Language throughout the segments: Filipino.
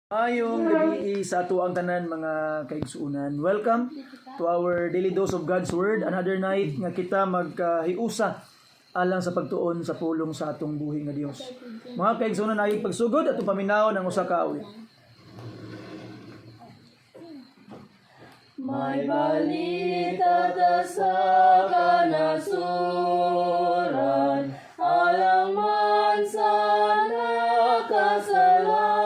Ayong gabi sa ato ang tanan mga kaigsuunan. Welcome to our daily dose of God's Word. Another night nga kita maghiusa alang sa pagtuon sa pulong sa atong buhi nga Dios. Mga kaigsuunan, ay pagsugod at paminaw ng usa ka awit. May balita ta sa kanasuran, alang man sa nakasala.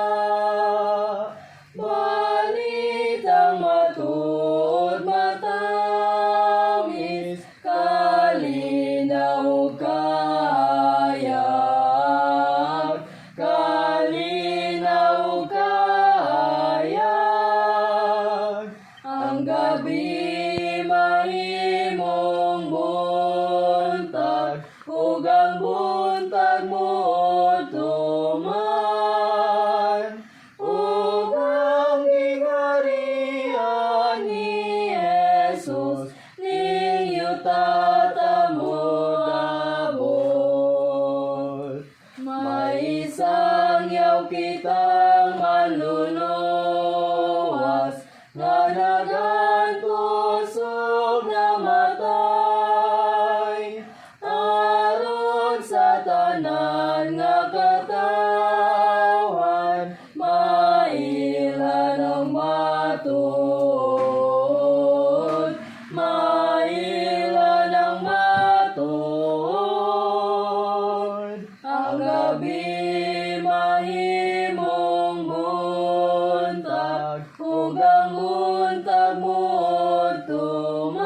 Balitang matuod matamis, kalinaw kayag, kalinaw kayag. Ang gabi mahimong buntag, ug ang buntag mo tuman, ug ang gingharian ni Jesus ninyo tatamod. May isang yaw kitang manluluwas, nga nagantusog na matay, aron sa tanan nga katawan, mailan ang matuod, mailan ang matuod. Ang gabi mahimong buntag, ug ang buntag mo tuman,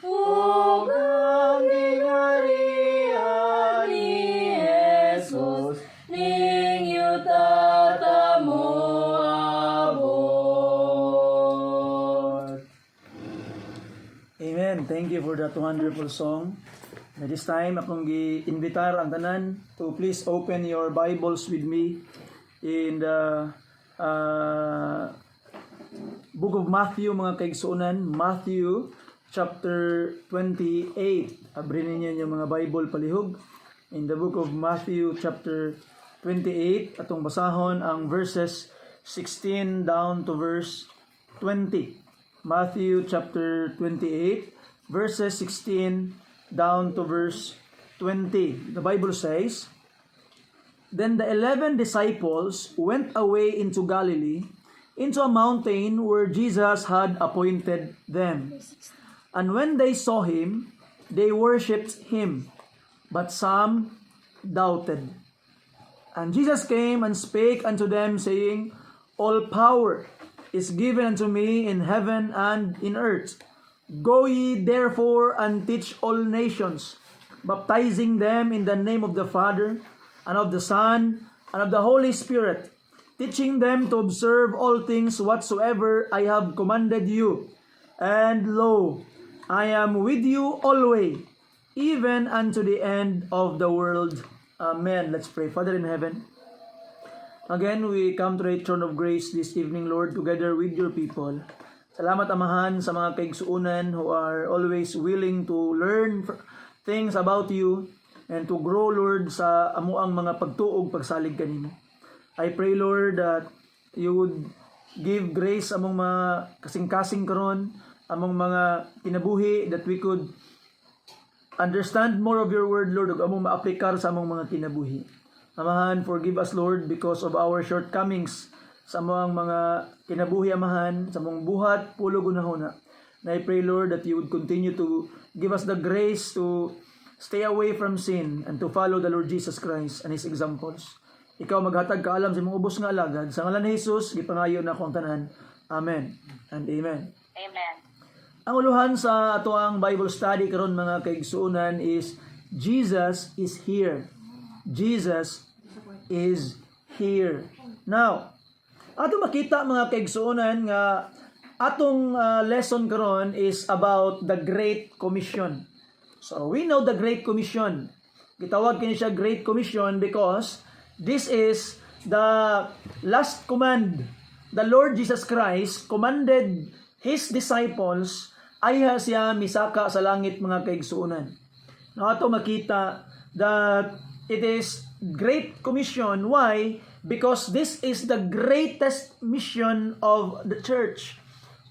ug ang gingharian ni Jesus ninyo tatamoabot. Amen. Thank you for that wonderful song. At this time, akong gi-invitar ang tanan to please open your Bibles with me in the Book of Matthew, mga kaigsuunan. Matthew chapter 28. Abrin ninyo yung mga Bible palihog. In the Book of Matthew chapter 28, atong basahon ang verses 16 down to verse 20. Matthew chapter 28, verses 16 down to verse 20. The Bible says, "Then the 11 disciples went away into Galilee, into a mountain where Jesus had appointed them. And when they saw him, they worshipped him, but some doubted. And Jesus came and spake unto them, saying, All power is given unto me in heaven and in earth. Go ye therefore and teach all nations, baptizing them in the name of the Father, and of the Son, and of the Holy Spirit, teaching them to observe all things whatsoever I have commanded you. And lo, I am with you always, even unto the end of the world. Amen." Let's pray. Father in heaven, again, we come to the throne of grace this evening, Lord, together with your people. Salamat, Amahan, sa mga kaigsuunan who are always willing to learn things about you and to grow, Lord, sa amuang mga pagtuog pagsalig kanimo. I pray, Lord, that you would give grace among mga kasing-kasing karon, among mga kinabuhi, that we could understand more of your word, Lord, ug among maaplikar sa among mga kinabuhi. Amahan, forgive us, Lord, because of our shortcomings sa mga kinabuhi, Amahan, sa mong buhat, pulog unahuna. And I pray, Lord, that you would continue to give us the grace to stay away from sin and to follow the Lord Jesus Christ and His examples. Ikaw maghatag kaalam sa mong ubos nga alagad. Sa ngalan ni Jesus, gipangayo na akong tanan. Amen and amen. Amen. Ang uluhan sa ato ang Bible study karon, mga kaigsuunan, is Jesus is here. Jesus is here. Now, ato makita, mga kaigsuunan, nga atong lesson karon is about the Great Commission. So we know the Great Commission. Gitawag kini siya Great Commission because this is the last command. The Lord Jesus Christ commanded His disciples ay siya misaka sa langit, mga kaigsuunan. Now ato makita that it is Great Commission. Why? because this is the greatest mission of the church.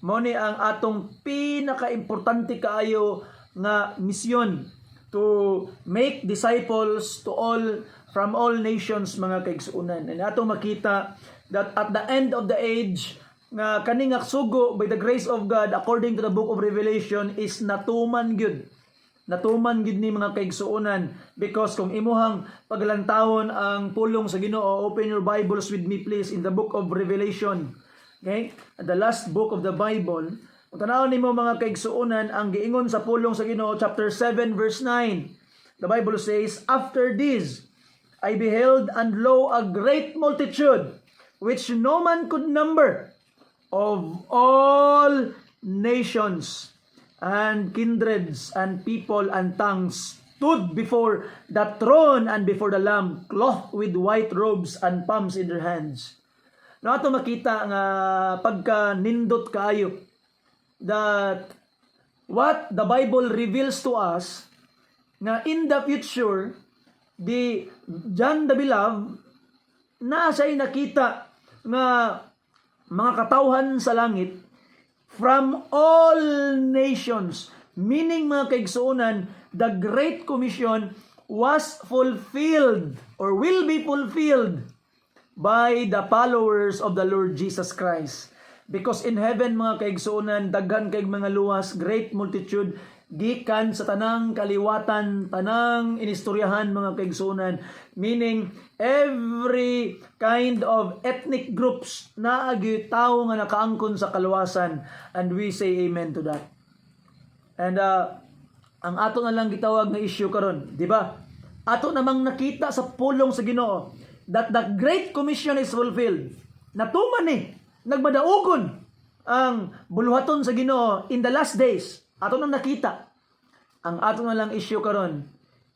Mao ni ang atong pinaka-importante kaayo nga misyon, to make disciples to all from all nations, mga kaigsuonan. And atong makita that at the end of the age, nga kaning sugo by the grace of God according to the book of Revelation is natuman gyud. Natuman gyud ni mga kaigsuonan, because kung imuhang paglantawon ang pulong sa Ginoo, open your Bibles with me please in the book of Revelation. Okay? At the last book of the Bible, kung tanawon nimo mga kaigsuonan ang giingon sa pulong sa Ginoo, chapter 7 verse 9. The Bible says, "After this I beheld, and lo, a great multitude, which no man could number, of all nations, and kindreds, and people, and tongues, stood before the throne and before the Lamb, clothed with white robes and palms in their hands." No, ato makita nga pagka nindot kaayo that what the Bible reveals to us, nga in the future, the John the Beloved, na siya'y nakita nga mga katawhan sa langit from all nations. Meaning, mga kaigsuonan, the Great Commission was fulfilled or will be fulfilled by the followers of the Lord Jesus Christ. Because in heaven, mga kaigsuonan, daghan kay mga luwas, great multitude, gikan sa tanang kaliwatan, tanang inistoryahan, mga kaigsuonan. Meaning, every kind of ethnic groups na agi tao nga nakaangkon sa kaluwasan. And we say amen to that. And ang ato na lang gitawag na issue karon, di ba? Ato namang nakita sa pulong sa Ginoo that the Great Commission is fulfilled. Natuman nagmadaugon ang buluhaton sa Ginoo in the last days. Ato nang nakita. Ang ato na lang issue karon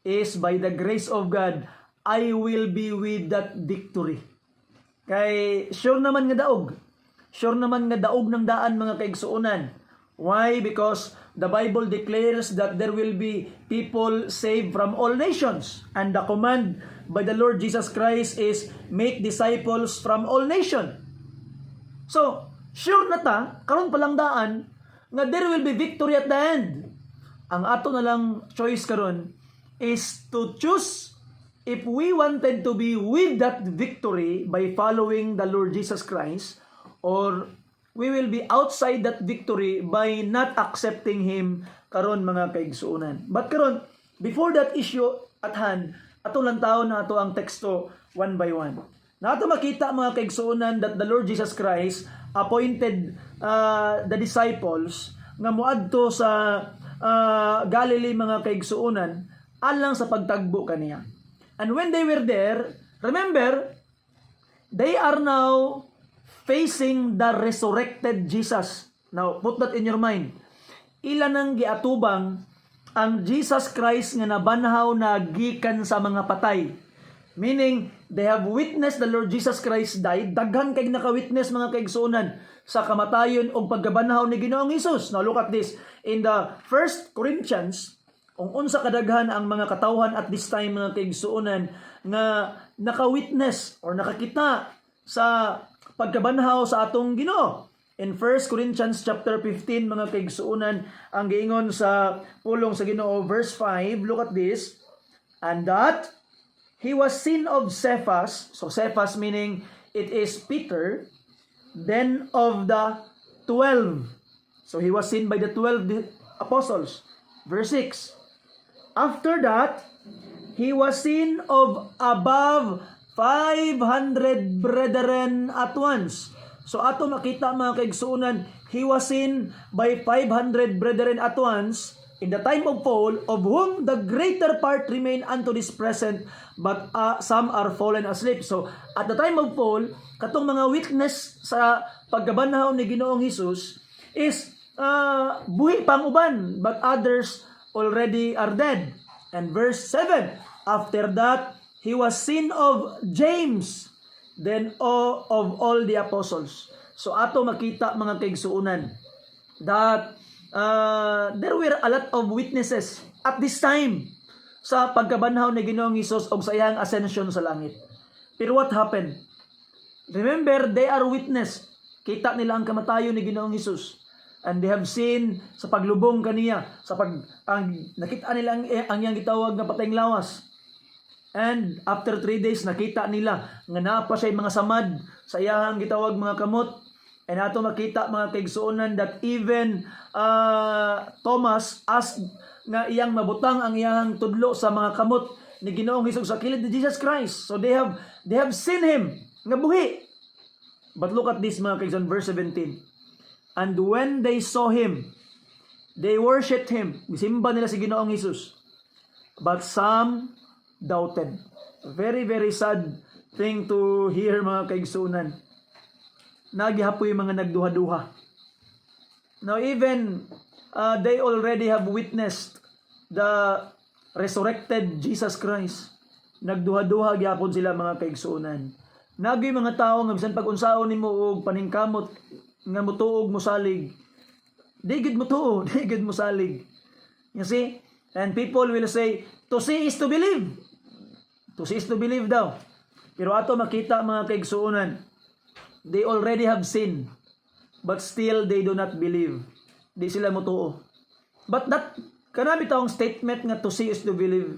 is by the grace of God, I will be with that victory. Kay sure naman nga daog. Sure naman nga daog ng daan, mga kaigsuonan. Why? Because the Bible declares that there will be people saved from all nations. And the command by the Lord Jesus Christ is make disciples from all nations. So, sure na ta, karon pa lang daan, nga there will be victory at the end. Ang ato na lang choice karon is to choose if we wanted to be with that victory by following the Lord Jesus Christ, or we will be outside that victory by not accepting Him karon, mga kaigsuonan. But karon, before that issue at hand, ato lang taon na ato ang teksto one by one. Na ato makita, mga kaigsuonan, that the Lord Jesus Christ appointed the disciples nga moadto sa Galilee, mga kaigsuonan, alang sa pagtagbo kaniya. And when they were there, remember, they are now facing the resurrected Jesus. Now, put that in your mind. Ilan ang giatubang ang Jesus Christ nga nabanhaw na gikan sa mga patay. Meaning, they have witnessed the Lord Jesus Christ died. Daghan kay naka-witness, mga kaigsuonan, sa kamatayon o pagkabanhaw ni Ginoong Hesus. Now, look at this. In the 1 Corinthians, kung unsa kadaghan ang mga katawhan at this time, mga kaigsuonan, nga naka-witness or nakakita sa pagkabanhaw sa atong Ginoo. In 1 Corinthians chapter 15, mga kaigsuonan, ang giingon sa pulong sa Ginoo, verse 5, look at this. And that he was seen of Cephas, so Cephas meaning it is Peter, then of the 12. So he was seen by the 12 apostles. Verse 6. After that, he was seen of above 500 brethren at once. So ato makita, mga kaigsuonan, he was seen by 500 brethren at once in the time of Paul, of whom the greater part remain unto this present, but some are fallen asleep. So at the time of Paul, katong mga witness sa pagkabanhaw ni Ginoong Hesus is buhi pang uban, but others already are dead. And verse 7, after that, he was seen of James, then of all the apostles. So ato makita, mga kaigsuonan, that there were a lot of witnesses at this time sa pagkabanhaw ni Ginoong Hesus o sa iyang ascension sa langit. Pero what happened? Remember, they are witness. Kita nila ang kamatayon ni Ginoong Hesus. And they have seen sa paglubong kaniya, nakita nila ang iyang gitawag na patayng lawas. And after 3 days, nakita nila nga napa siya mga samad sa iyang gitawag mga kamot. And ato makita mga kaigsuonan that even Thomas asked nga iyang mabutang ang iyang tudlo sa mga kamot ni Ginoong Hesus sa kilid ni Jesus Christ. So they have seen Him nga buhi. But look at this mga kaigsuonan, verse 17. And when they saw Him, they worshipped Him. Isimba nila si Ginoong Hesus. But some doubted. Very, very sad thing to hear mga kaigsuonan. Nagihapoy mga nagduha-duha. Now even they already have witnessed the resurrected Jesus Christ. Nagduha-duha gyapon sila mga kaigsuonan. Nagay mga tao nga bisan pag-unsaon nimo og paningkamot nga mutuog mosalig. Digid mo tuo, digid mosalig. You see? And people will say, to see is to believe. To see is to believe daw. Pero ato makita mga kaigsuonan, they already have seen, but still they do not believe. Di sila mutuo. But that, kanami taong statement nga to see is to believe.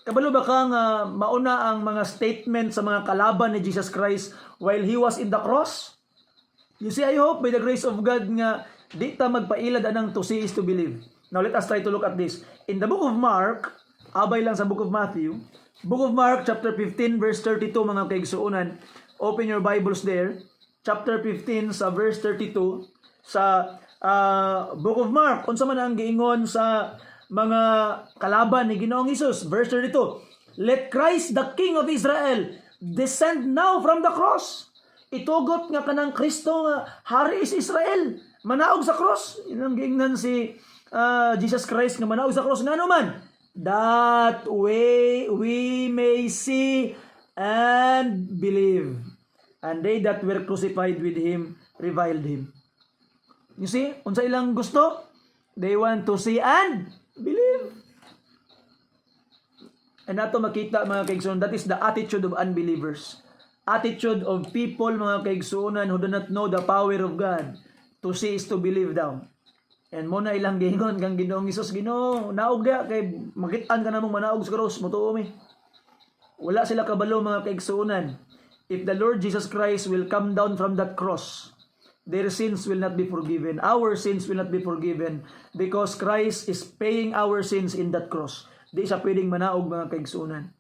Kabalo ba ka nga mauna ang mga statement sa mga kalaban ni Jesus Christ while He was in the cross? You see, I hope by the grace of God nga di ta magpailad anang to see is to believe. Now let us try to look at this. In the book of Mark, abay lang sa book of Matthew, book of Mark chapter 15 verse 32 mga kaigsuonan. Open your Bibles there. Chapter 15 sa verse 32 sa book of Mark. Unsa man ang giingon sa mga kalaban ni Ginoong Hesus, verse 32. Let Christ the King of Israel descend now from the cross. Itugot nga kanang Kristo nga hari is Israel. Manaog sa cross. Inang giingnan si Jesus Christ nga manaog sa cross ngano man. That way we may see and believe. And they that were crucified with Him reviled Him. You see, unsa ilang gusto? They want to see and believe. And ato makita mga kaigsuonan, that is the attitude of unbelievers. Attitude of people mga kaigsuonan who do not know the power of God. To see is to believe daw. And mo na ilang gingon kang Ginoong Hesus, Ginoo, naog dia kay makit-an ka namong manaog sa cross, mutuo mi. Wala sila kabalo mga kaigsuonan. If the Lord Jesus Christ will come down from that cross, their sins will not be forgiven. Our sins will not be forgiven because Christ is paying our sins in that cross. Di siya pwedeng manaog mga kaigsuonan.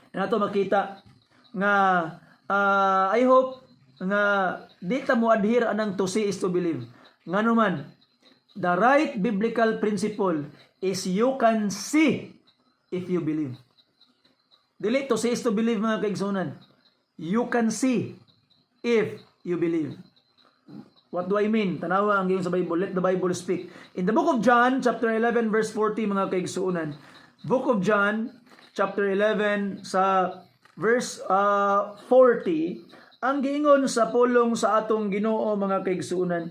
And ato makita nga I hope nga di ta mo adhere anang to see is to believe. Ngano man, the right biblical principle is you can see if you believe. Dili to see is to believe mga kaigsuonan. You can see if you believe. What do I mean? Tanawa ang giyon sa Bible. Let the Bible speak. In the book of John, chapter 11, verse 40, mga kaigsuonan. Book of John, chapter 11, sa verse 40, ang giingon sa pulong sa atong Ginoo mga kaigsuonan.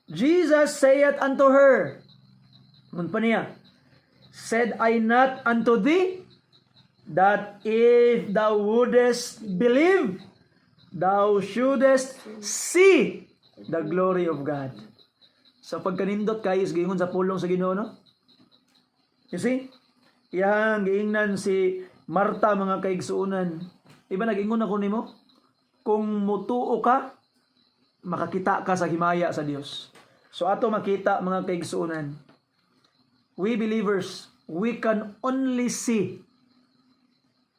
Jesus saith unto her, nun pa niya, said I not unto thee, that if thou wouldest believe, thou shouldest see the glory of God. Sa pagkanindot kayo is giingon sa pulong sa Ginoo, no? You see? Yang giingnan si Marta mga kaigsuonan. Iba nag-ingon ako nimo, kung mutuo ka, makakita ka sa himaya sa Dios. So ato makita mga kaigsuonan. We believers, we can only see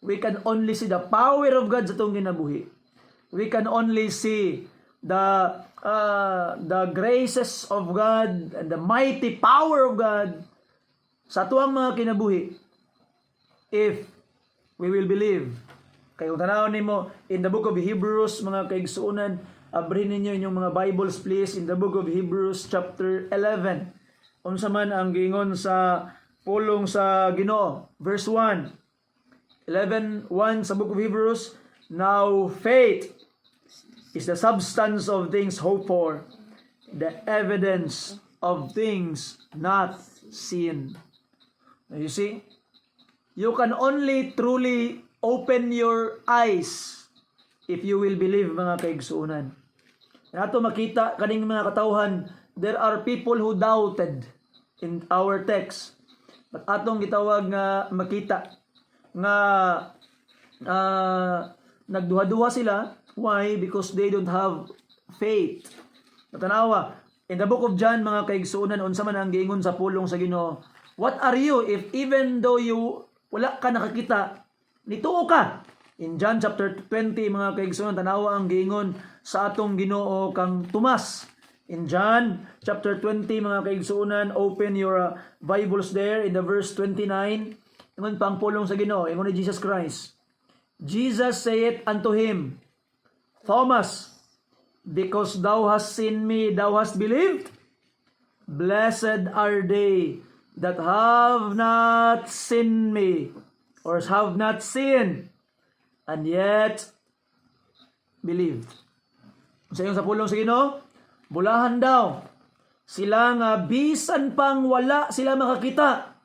the power of God sa atong kinabuhi. We can only see the graces of God and the mighty power of God sa tuwang mga kinabuhi if we will believe. Kaya kung tanawin nimo in the book of Hebrews mga kaigsuonan, abrin ninyo inyong mga Bibles please in the book of Hebrews chapter 11. Unsa man ang giingon sa pulong sa Ginoo, verse 1. 11:1 sa book of Hebrews, now faith is the substance of things hoped for, the evidence of things not seen. You see, you can only truly open your eyes if you will believe, mga kaigsuonan. Ato makita kaning mga katawhan, there are people who doubted in our text. But atong gitawag nga makita nga nagduha-duha sila. Why? Because they don't have faith. Natanawa, in the book of John, mga kaigsuonan, unsa man ang giingon sa pulong sa Ginoo, what are you if even though you wala ka nakakita, nituo ka? In John chapter 20, mga kaigsuonan, tanawa ang giingon sa atong Ginoo kang Tomas. In John chapter 20, mga kaigsuonan, open your Bibles there in the verse 29. Ingon pang pulong sa Ginoo, ingon ni Jesus Christ. Jesus saith unto him, Thomas, because thou hast seen me, thou hast believed? Blessed are they that have not seen me, or have not seen, and yet believed. Sa iyong sa pulong sa Ginoo, bulahan daw sila nga bisan pang wala sila makakita,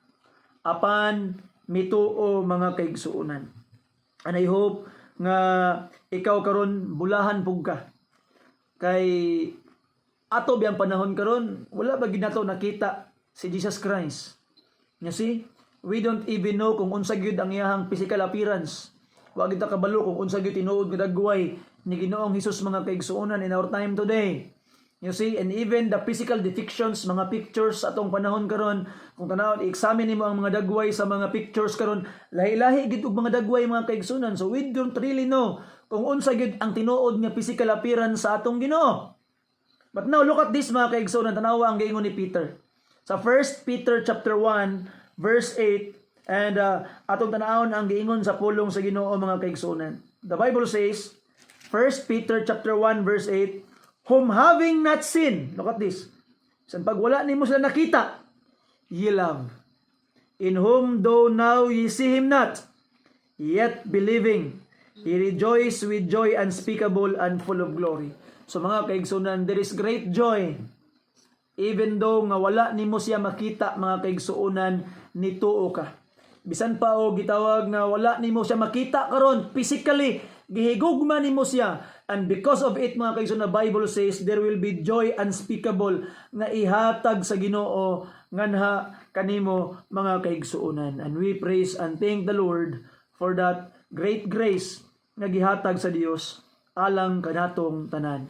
apan mituo, mga kaigsuonan. And I hope nga ikaw karon bulahan pug ka. Kay ato biyang panahon karon, wala ba gid nato nakita si Jesus Christ. You see? We don't even know kung unsa gyud ang iyahang physical appearance. Wa gid ta kabalo kung unsa gyud tinuod nga dagway ni Ginoong Hesus, mga kaigsuonan, in our time today. You see, and even the physical depictions, mga pictures sa atong panahon karon, kung tanawon i-examine nimo ang mga dagway sa mga pictures karon, lahi-lahi gid og mga dagway, mga kaigsuonan. So we don't really know kung unsa gyud ang tinuod nga physical appearance sa atong Ginoo. But now look at this, mga kaigsuonan, tanawa ang giingon ni Peter. Sa 1 Peter chapter 1 verse 8, and atong tanawon ang giingon sa pulong sa Ginoo, mga kaigsuonan. The Bible says, 1 Peter chapter 1 verse 8, whom having not seen, look at this, sa pag wala nimo sila nakita, ye love, in whom though now ye see him not, yet believing, ye rejoice with joy unspeakable and full of glory. So mga kaigsuonan, there is great joy, even though nga wala nimo siya makita, mga kaigsuonan, nituo ka. Bisan pa o gitawag nga wala nimo siya makita karon physically, gihigugma nimo siya, and because of it, mga kaigsuonan, the Bible says there will be joy unspeakable nga ihatag sa Ginoo nganha kanimo, mga kaigsuonan. And we praise and thank the Lord for that great grace nga gihatag sa Dios alang kanatong tanan.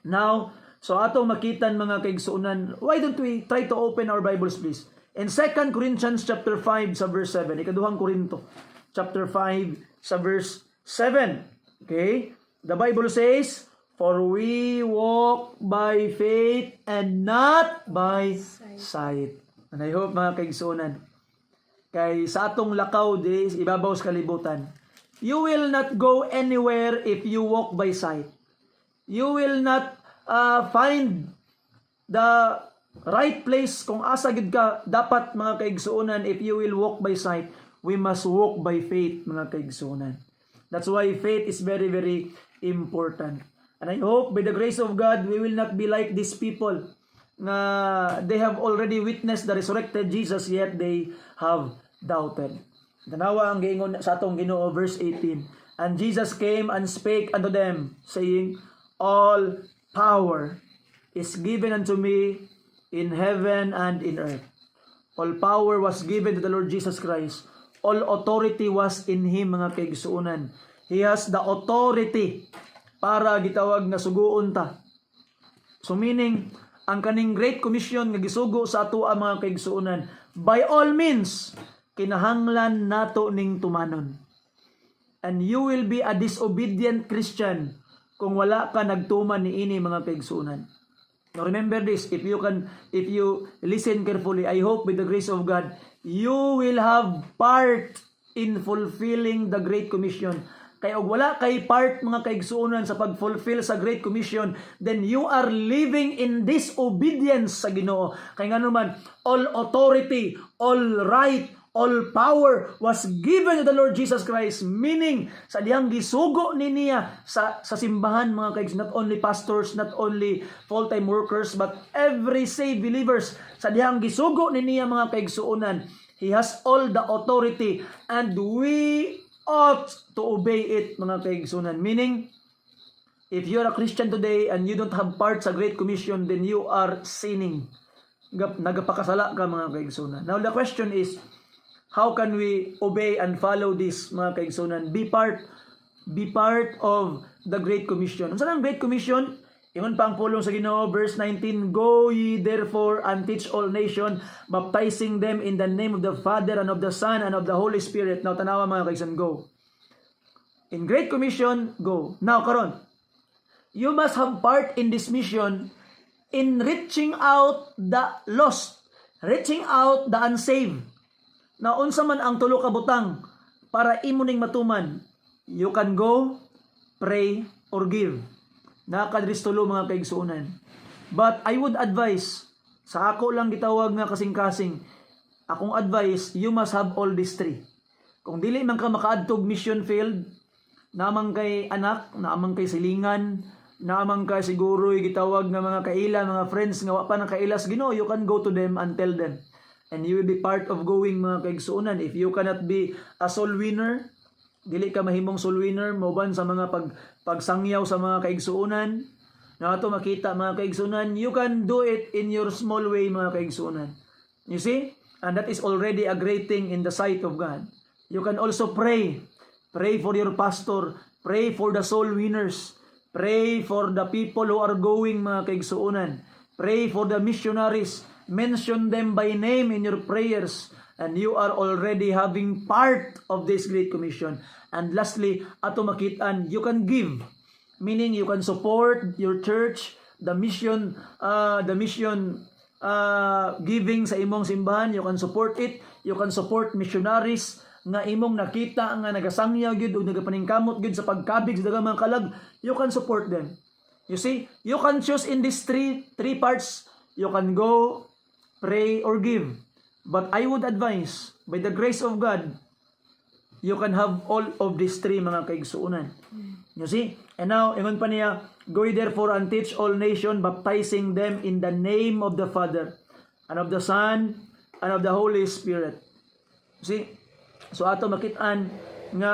Now, so atong makitan, mga kaigsuonan, why don't we try to open our Bibles, please? In 2 Corinthians chapter 5 sa verse 7, ikaduhang Korinto chapter 5 sa verse 7. Okay? The Bible says, for we walk by faith and not by sight. And I hope, mga kaigsuonan, kay sa atong lakaw di ibabaw sa kalibutan, you will not go anywhere if you walk by sight. You will not find the right place kung asa gid ka dapat, mga kaigsuonan, if you will walk by sight. We must walk by faith, mga kaigsuonan. That's why faith is very, very important. And I hope by the grace of God, we will not be like these people na they have already witnessed the resurrected Jesus, yet they have doubted. Tanawa ang giingon sa atong Ginoo, verse 18. And Jesus came and spake unto them, saying, all power is given unto me in heaven and in earth. All power was given to the Lord Jesus Christ. All authority was in Him, mga kaigsuonan. He has the authority para gitawag na suguon ta. So meaning, ang kaning Great Commission nga gisugo sa ato ang mga kaigsuonan, by all means, kinahanglan nato ning tumanon. And you will be a disobedient Christian kung wala ka nagtuman niini, mga kaigsuonan. Now remember this, if you listen carefully, I hope with the grace of God, you will have part in fulfilling the Great Commission. Kaya og wala kay part, mga kaigsuonan, sa pag-fulfill sa Great Commission, then you are living in disobedience sa Ginoo. Kaya nga naman, all authority, all right, all power was given to the Lord Jesus Christ, meaning sa diyang gisugo ni niya sa simbahan, mga kaigsuonan, not only pastors, not only full-time workers, but every saved believers, sa diyang gisugo ni niya, mga kaigsuonan, He has all the authority, and we ought to obey it, mga kaigsunan. Meaning, if you're a Christian today and you don't have part sa Great Commission, then you are sinning. Nagapakasala ka, mga kaigsunan. Now, the question is, how can we obey and follow this, mga kaigsunan? Be part of the Great Commission. Ano ang Great Commission? Ingon pa ang pulong sa Ginoo, verse 19, Go ye therefore and teach all nations, baptizing them in the name of the Father and of the Son and of the Holy Spirit. Now, tanawa mga kaigsunan, go. In Great Commission, go. Now, karon, you must have part in this mission in reaching out the lost, reaching out the unsaved. Na unsa man ang tulo ka butang para imo ning matuman, you can go, pray, or give. Nakadris tulo mga kaigsuonan. But I would advise, sa ako lang gitawag nga kasing-kasing, akong advice, you must have all these three. Kung dili man ka makaadtog mission field, naamang kay anak, naamang kay silingan, naamang kay siguro'y gitawag nga mga kaila, mga friends nga wa pa nang kailas Ginoo, you can go to them and tell them. And you will be part of going, mga kaigsuonan. If you cannot be a soul winner, dili ka mahimong soul winner, mauban sa mga pagsangyaw sa mga kaigsuonan, na ato makita mga kaigsuonan, you can do it in your small way, mga kaigsuonan. You see? And that is already a great thing in the sight of God. You can also pray. Pray for your pastor. Pray for the soul winners. Pray for the people who are going, mga kaigsuonan. Pray for the missionaries. Mention them by name in your prayers. And you are already having part of this Great Commission. And lastly, ato makitaan, you can give. Meaning you can support your church, the mission giving sa imong simbahan. You can support it. You can support missionaries nga imong nakita nga nagasangyaw gyud ug nagapaningkamot gyud sa pagkabig sa daghang mga kalag. You can support them. You see, you can choose in these three parts. You can go, pray, or give. But I would advise, by the grace of God, you can have all of these three, mga kaigsuonan. You see? And now, ingon pa niya, Go ye therefore and teach all nations, baptizing them in the name of the Father, and of the Son, and of the Holy Spirit. See? So ato makitaan nga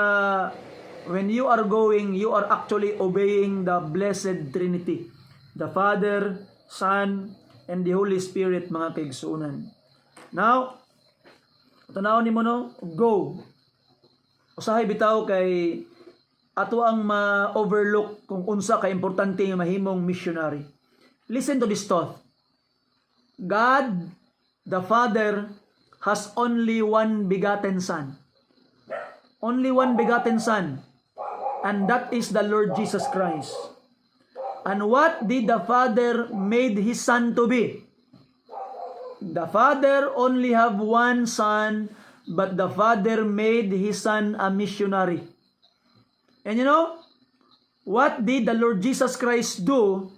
when you are going, you are actually obeying the Blessed Trinity. The Father, Son, and the Holy Spirit, mga kaigsuonan. Now, tanawon nimo no, go. Usahay bitaw kay ato ang ma-overlook kung unsa ka importante nga mahimong missionary. Listen to this thought. God, the Father, has only one begotten Son. Only one begotten Son. And that is the Lord Jesus Christ. And what did the Father made His Son to be? The Father only have one Son, but the Father made His Son a missionary. And you know, what did the Lord Jesus Christ do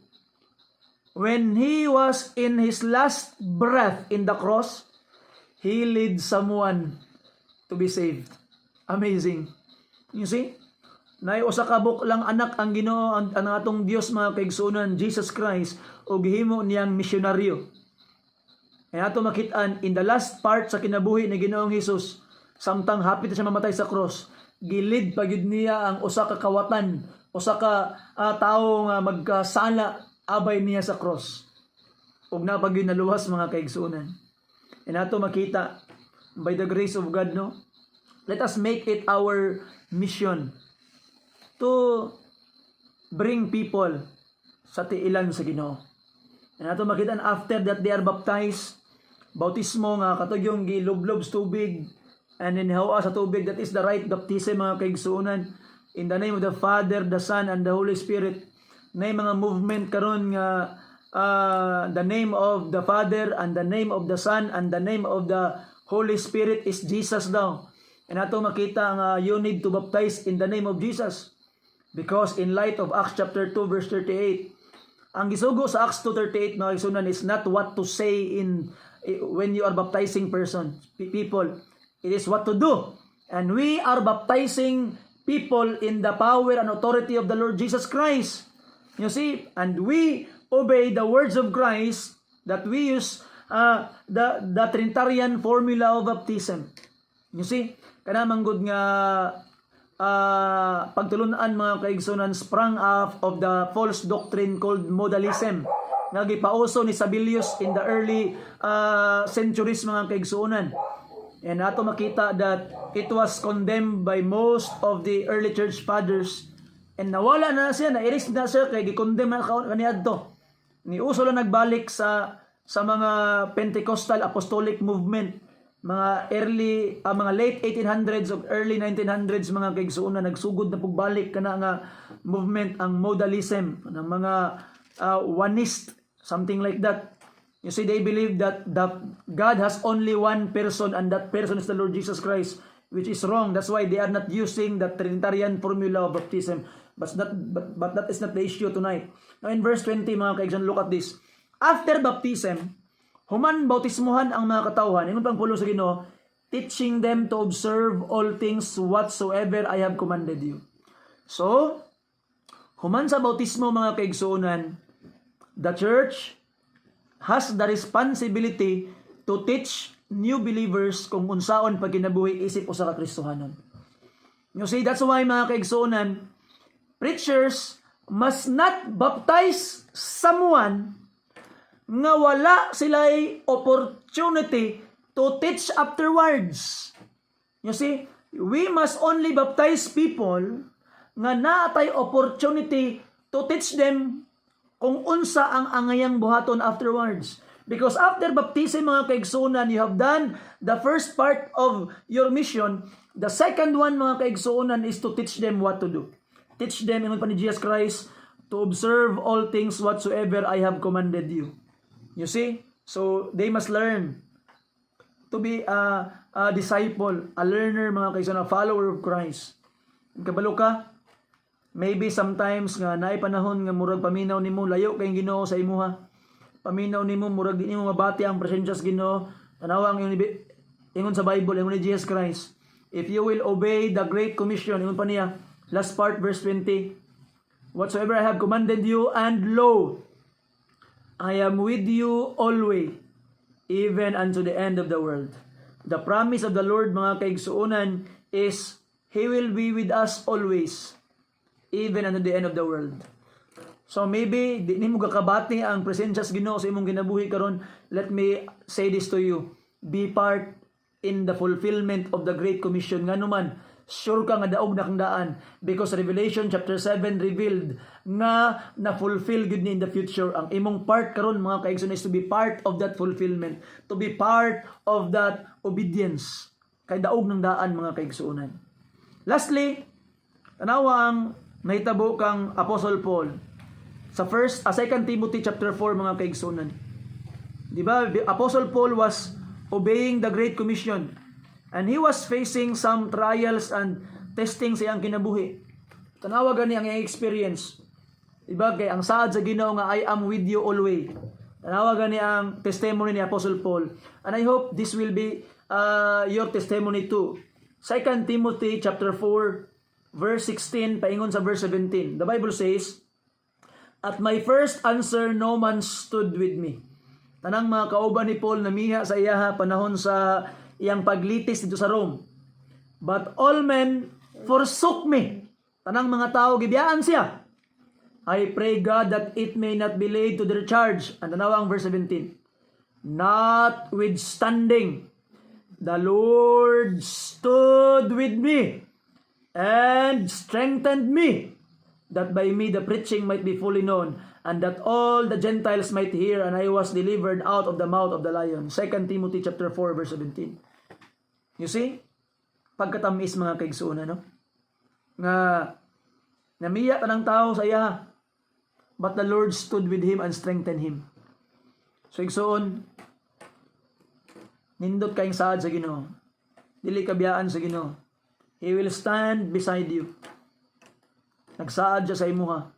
when He was in His last breath in the cross? He led someone to be saved. Amazing. You see? Nay usa ka lang anak ang Ginoo ang atong Dios, mga kaigsuonan, Jesus Christ, ug gihimo niyang misyonaryo. Ay ato makitaan in the last part sa kinabuhi ni Ginoong Hesus, samtang hapit siya mamatay sa cross, gilid pagyud niya ang usa ka kawatan, usa ka tawo nga magkasala abay niya sa cross. Ug napagyud naluwas, mga kaigsuonan. And ato makita by the grace of God, no? Let us make it our mission to bring people sa tiilan sa Ginoo. And ato makita after that they are baptized, bautismo nga katugyong gilublob sa tubig and inhawa sa tubig, that is the right baptism, mga kaigsuonan, in the name of the Father, the Son, and the Holy Spirit. Nay mga movement karon nga the name of the Father and the name of the Son and the name of the Holy Spirit is Jesus daw. And ato makita nga you need to baptize in the name of Jesus. Because in light of Acts chapter 2 verse 38, ang gisugo sa Acts 2:38, mga kaigsuonan, is not what to say when you are baptizing people. It is what to do. And we are baptizing people in the power and authority of the Lord Jesus Christ. You see? And we obey the words of Christ, that we use the Trinitarian formula of baptism. You see? Kana manggod nga pagtulunan mga kaigsunan sprang off of the false doctrine called modalism nga gipauso ni Sabellius in the early centuries mga kaigsunan. And ato makita that it was condemned by most of the early church fathers. And nawala na siya, na-erase na siya, kaya gi-condemn na kaniadto. Ni uso lang nagbalik sa mga Pentecostal Apostolic movement, mga mga late 1800s o early 1900s mga kaigsuonan, nagsugod na pagbalik kana nga movement ang modalism ng mga onist, something like that. You see, they believe that God has only one person and that person is the Lord Jesus Christ, which is wrong. That's why they are not using the Trinitarian formula of baptism. But that is not the issue tonight. Now in verse 20 mga kaigsoon, look at this. After baptism, human bautismuhan ang mga katawhan, ingon pang pulo sa Ginoo, teaching them to observe all things whatsoever I have commanded you. So, human sa bautismo mga kaigsuonan, the church has the responsibility to teach new believers kung unsaon pagkinabuhi isip usa ka Kristohanon. You see, that's why mga kaigsuonan, preachers must not baptize someone nga wala sila'y opportunity to teach afterwards. You see, we must only baptize people nga naatay opportunity to teach them kung unsa ang angayang buhaton afterwards. Because after baptism mga kaigsuonan, you have done the first part of your mission. The second one mga kaigsuonan is to teach them what to do. Teach them, ingon pa ni Jesus Christ, to observe all things whatsoever I have commanded you. You see? So, they must learn to be a disciple, a learner, mga kaigsuonan, a follower of Christ. Kabalo ka, maybe sometimes nga naay panahon nga murag paminaw nimo layo kay Ginoo sa imuha. Paminaw nimo murag di nimo mabati ang presensya sa Ginoo. Tanawa ang ingon sa Bible, ingon ni Jesus Christ, if you will obey the great commission, ingon pa niya, last part, verse 20, whatsoever I have commanded you, and lo, I am with you always, even unto the end of the world. The promise of the Lord, mga kaigsuonan, is He will be with us always, even unto the end of the world. So maybe, di nimo kakabati ang presensya sa Ginoo sa imong ginabuhi karon. Let me say this to you. Be part in the fulfillment of the Great Commission. Nga naman, sure ka nga daog na kang daan, because Revelation chapter 7 revealed nga na-fulfill good ni in the future. Ang imong part karon mga kaigsoon is to be part of that fulfillment, to be part of that obedience. Kay daog ng daan mga kaigsuonan. Lastly, tanawa ang nahitabo kang Apostle Paul sa 2 Timothy chapter 4 mga kaigsuonan. Di ba? Apostle Paul was obeying the Great Commission. And he was facing some trials and testing sa iyang kinabuhi. Tanawa gani ang iyang experience. Diba? Kay ang saad sa Ginoo nga I am with you always. Tanawa gani ang testimony ni Apostle Paul. And I hope this will be your testimony too. 2 Timothy chapter 4 verse 16 paingon sa verse 17. The Bible says, at my first answer no man stood with me. Tanang mga kauban ni Paul namiha sa iyaha panahon sa iyang paglitis dito sa Rome. But all men forsook me. Tanang mga tao gibiyaan siya. I pray God that it may not be laid to their charge. And tanawang verse 17. Notwithstanding, the Lord stood with me and strengthened me, that by me the preaching might be fully known, and that all the Gentiles might hear, and I was delivered out of the mouth of the lion. 2 Timothy chapter 4 verse 17. You see? Pagkatamis mga kaigsuonan, no? Nga namiya ka ng tao sa iya, but the Lord stood with him and strengthened him. So igsuon, nindot kayong saad sa Ginoo. Dili kabiyaan sa Ginoo. He will stand beside you. Nagsaad siya sa imuha.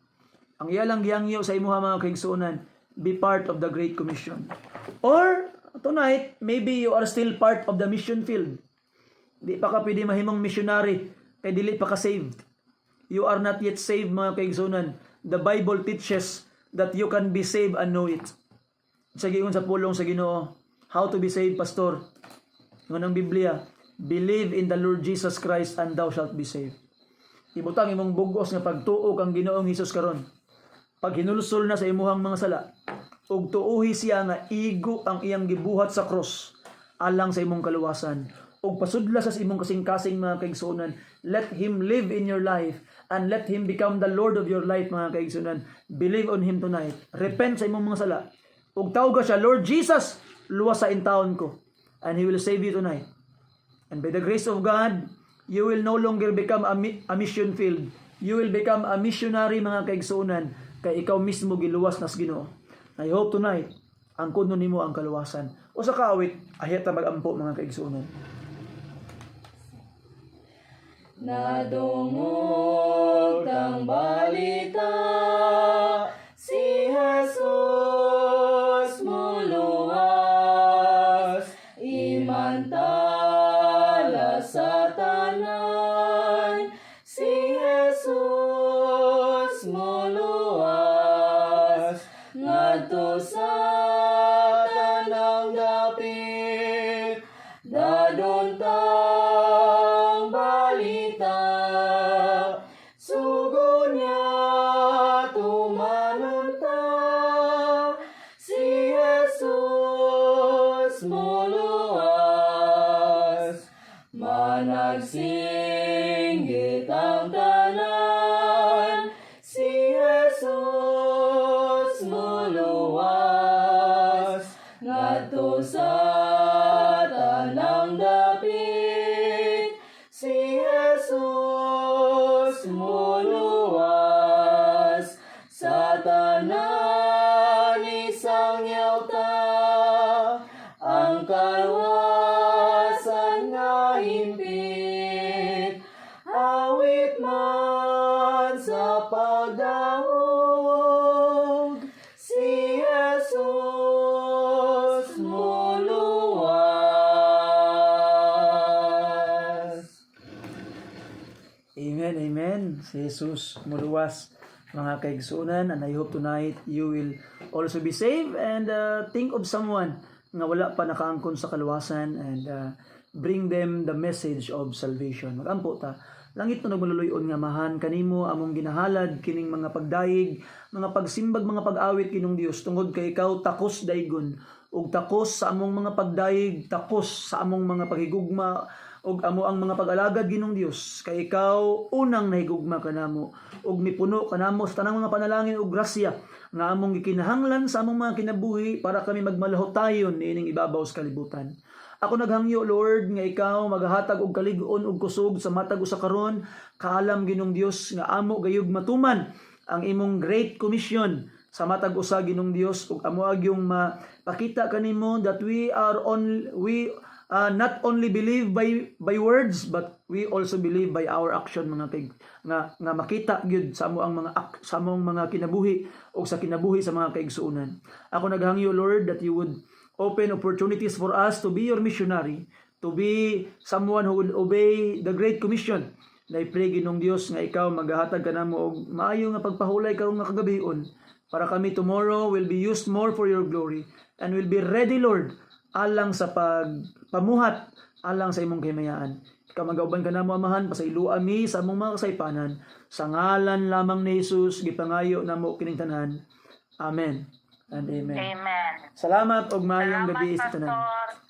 Ang iya lang gihangyo sa imuha mga kaigsuonan, be part of the Great Commission. Or tonight, maybe you are still part of the mission field. Di pa ka pwede mahimong missionary, kay dili pa ka saved. You are not yet saved mga kaigsuonan. The Bible teaches that you can be saved and know it. Sa giingon sa pulong sa Ginoo, how to be saved, pastor? Ngunang Biblia, believe in the Lord Jesus Christ and thou shalt be saved. ibutang imong bugos nga pagtuo kang Ginoong Hesus karon. Pag hinulsol na sa imuhang mga sala, ug tuohi siya nga igo ang iyang gibuhat sa cross alang sa imong kaluwasan. Ug pasudla sa imong kasing-kasing mga kaigsuonan, let Him live in your life and let Him become the Lord of your life mga kaigsuonan. Believe on Him tonight. Repent sa imong mga sala. Ug tawag siya, Lord Jesus, luwas sa intawon ko. And He will save you tonight. And by the grace of God, you will no longer become a mission field. You will become a missionary mga kaigsuonan, kay ikaw mismo giluwas nas Ginoo. I hope tonight, ang kuno nimo ang kaluwasan. O sa kaawit, ayat na mag-ampo mga kaigsuonan. Nadungog ang balita, si Jesus muluwas, imantala sa tanan, si Jesus muluwas, ngadto sa tanang dapit, dadon tang balita, sugo niya tumanon ta, si Jesus muluwas, managsinggit ang tanan, si Jesus muluwas, ngadto sa tanang dapit, si Jesus muluwas, sa tanan isang yawta, ang kalwasan nga himpit, awit man sa pagdahog, si Jesus muluwas. Amen, amen. Si Jesus muluwas mga kaigsuonan, and I hope tonight you will also be saved and think of someone nga wala pa nakaangkon sa kaluwasan and bring them the message of salvation. Magampo ta. Langit na nagmaluluyon nga mahan kanimo among ginahalad kining mga pagdaig, mga pagsimbag, mga pag-awit kinong Dios tungod kay ikaw takos daygon ug takos sa among mga pagdaig, takos sa among mga paghigugma ug amo ang mga pag-alagad ginong Dios kay ikaw unang nahigugma kanamo ug mipuno kanamo sa tanang mga panalangin ug grasya nga among gikinahanglan sa among mga kinabuhi para kami magmalahotayon niining ibabaw sa kalibutan. Ako naghangyo, Lord, nga ikaw maghatag og kalig-on ug kusog sa matag usa karon, kaalam ginong Dios nga amo gayud matuman ang imong Great Commission sa matag usa ginong Dios ug amo agyong mapakita kanimo that we not only believe by words but we also believe by our action mga kay nga makita gyud sa amo ang sa among mga kinabuhi o sa kinabuhi sa mga kaigsuonan. Ako naghangyo, Lord, that you would open opportunities for us to be your missionary, to be someone who would obey the Great Commission. Na i-pray ginong Dios nga ikaw maghahatag kanamo og maayo nga pagpahulay karong nga kagabion para kami tomorrow will be used more for your glory and will be ready, Lord, alang sa pagpamuhat alang sa imong kahimayaan. Ikaw magauban kanamo amahan pasaylo ami sa among mga kasaypanan sa ngalan lamang ni Jesus gipangayo namo kining tanan. Amen and amen. Amen. Salamat og maayong Salamat, gabi sa tanan. Pastor.